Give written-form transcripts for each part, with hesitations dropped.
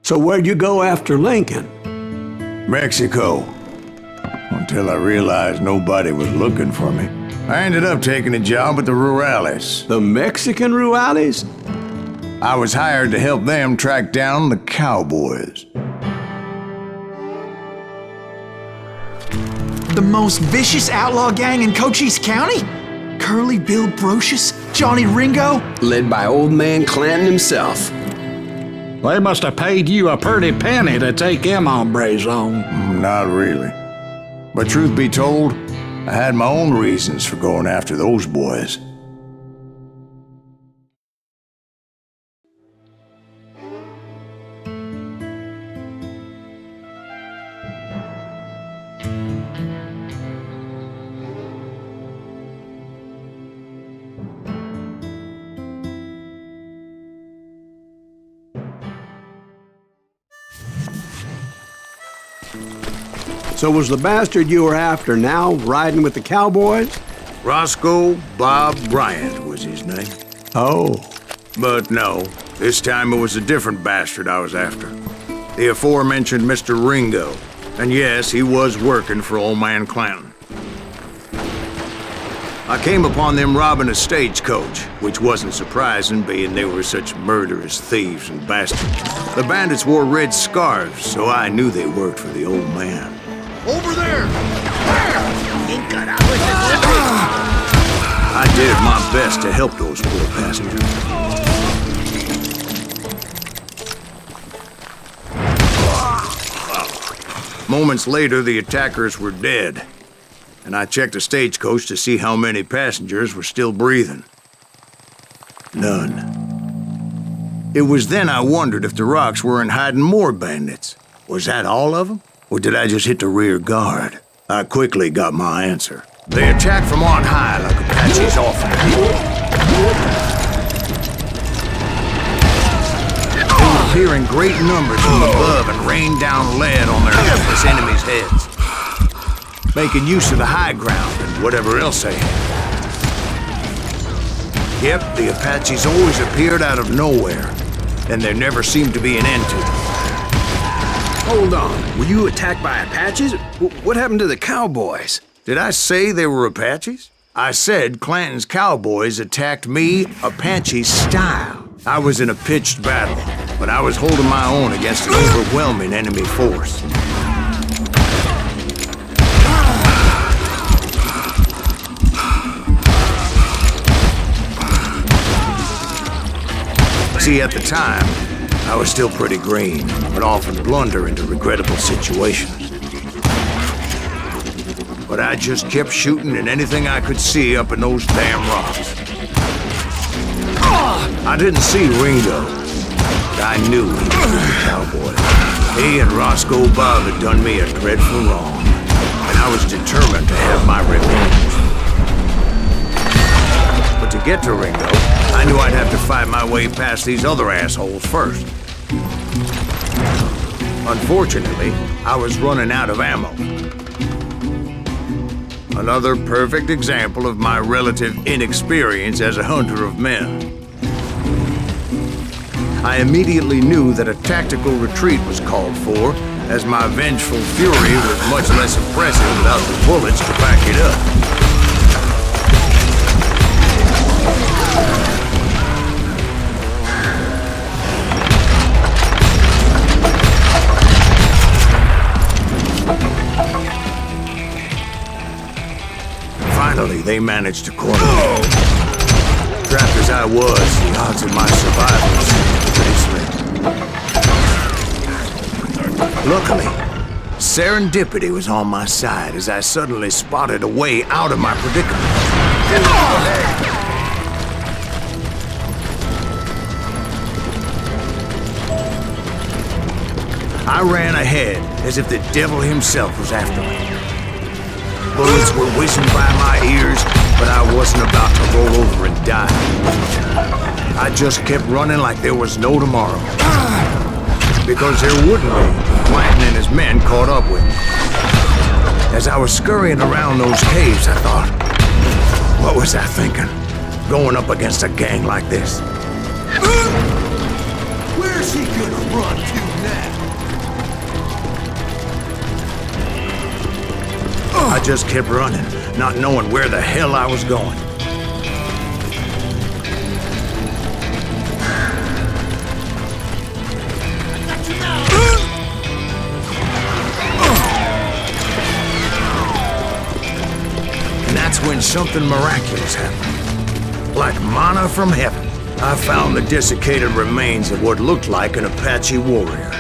So where'd you go after Lincoln? Mexico. Until I realized nobody was looking for me. I ended up taking a job at the Rurales. The Mexican Rurales? I was hired to help them track down the cowboys. The most vicious outlaw gang in Cochise County? Curly Bill Brocious? Johnny Ringo? Led by old man Clanton himself. They must have paid you a pretty penny to take them hombres on. Not really. But truth be told, I had my own reasons for going after those boys. So was the bastard you were after now riding with the cowboys? Roscoe Bob Bryant was his name. Oh. But no, this time it was a different bastard I was after. The aforementioned Mr. Ringo. And yes, he was working for old man Clanton. I came upon them robbing a stagecoach, which wasn't surprising, being they were such murderous thieves and bastards. The bandits wore red scarves, so I knew they worked for the old man. Over there! I did my best to help those poor passengers. Moments later, the attackers were dead, and I checked the stagecoach to see how many passengers were still breathing. None. It was then I wondered if the rocks weren't hiding more bandits. Was that all of them? Or did I just hit the rear guard? I quickly got my answer. They attacked from on high like Apaches often do. They were appear in great numbers from above and rained down lead on their helpless enemies' heads, making use of the high ground and whatever else they had. Yep, the Apaches always appeared out of nowhere, and there never seemed to be an end to them. Hold on, were you attacked by Apaches? What happened to the cowboys? Did I say they were Apaches? I said Clanton's cowboys attacked me Apache style. I was in a pitched battle, but I was holding my own against an overwhelming enemy force. See, at the time, I was still pretty green, but often blunder into regrettable situations. But I just kept shooting at anything I could see up in those damn rocks. I didn't see Ringo, but I knew he was a cowboy. He and Roscoe Bob had done me a dreadful wrong, and I was determined to have my revenge. But to get to Ringo, I knew I'd have to fight my way past these other assholes first. Unfortunately, I was running out of ammo. Another perfect example of my relative inexperience as a hunter of men. I immediately knew that a tactical retreat was called for, as my vengeful fury was much less impressive without the bullets to back it up. Finally, they managed to corner me. Trapped as I was, the odds of my survival seemed pretty slim. Luckily, serendipity was on my side as I suddenly spotted a way out of my predicament. I ran ahead as if the devil himself was after me. Bullets were whizzing by my ears, but I wasn't about to roll over and die. I just kept running like there was no tomorrow. Because there wouldn't be. Clanton and his men caught up with me. As I was scurrying around those caves, I thought, what was I thinking? Going up against a gang like this? Where's she gonna run to now? I just kept running, not knowing where the hell I was going. And that's when something miraculous happened. Like manna from heaven, I found the desiccated remains of what looked like an Apache warrior.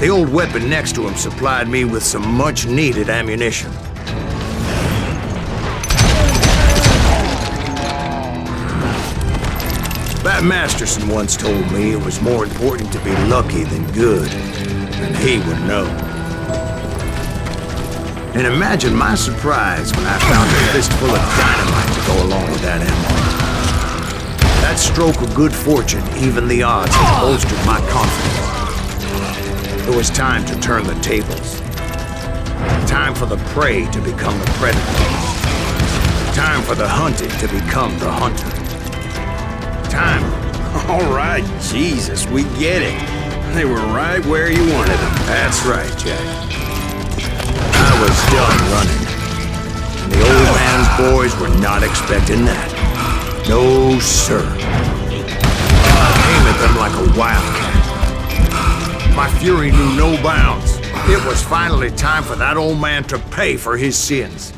The old weapon next to him supplied me with some much-needed ammunition. Bat Masterson once told me it was more important to be lucky than good, and he would know. And imagine my surprise when I found a fistful of dynamite to go along with that ammo. That stroke of good fortune evened the odds and bolstered my confidence. It was time to turn the tables. Time for the prey to become the predator. Time for the hunted to become the hunter. Time. All right, Jesus, we get it. They were right where you wanted them. That's right, Jack. I was done running. And the old man's boys were not expecting that. No, sir. I came at them like a wildcat. My fury knew no bounds. It was finally time for that old man to pay for his sins.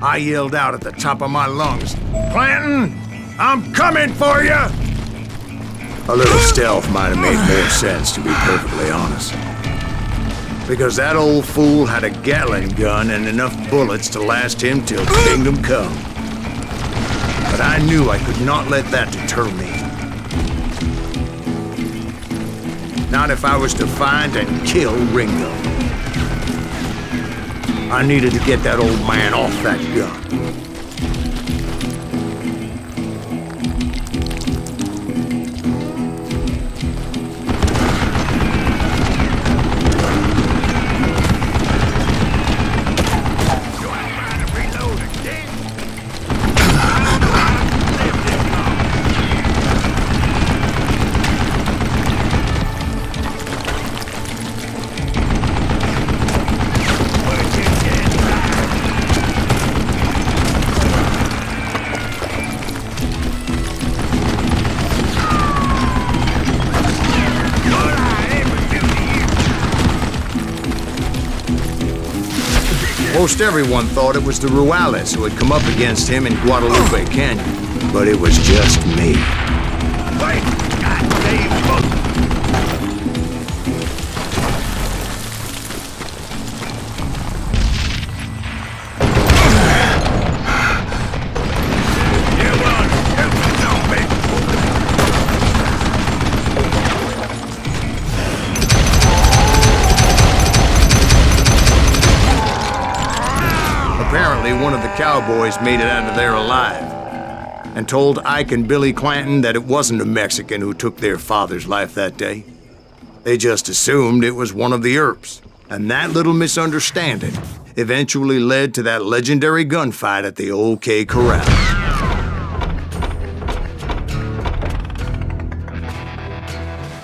I yelled out at the top of my lungs, "Clanton, I'm coming for you!" A little stealth might have made more sense, to be perfectly honest. Because that old fool had a Gatling gun and enough bullets to last him till kingdom come. But I knew I could not let that deter me. Not if I was to find and kill Ringo. I needed to get that old man off that gun. Most everyone thought it was the Juarez who had come up against him in Guadalupe Canyon, but it was just me. Wait! Apparently, one of the cowboys made it out of there alive and told Ike and Billy Clanton that it wasn't a Mexican who took their father's life that day. They just assumed it was one of the Earps, and that little misunderstanding eventually led to that legendary gunfight at the OK Corral.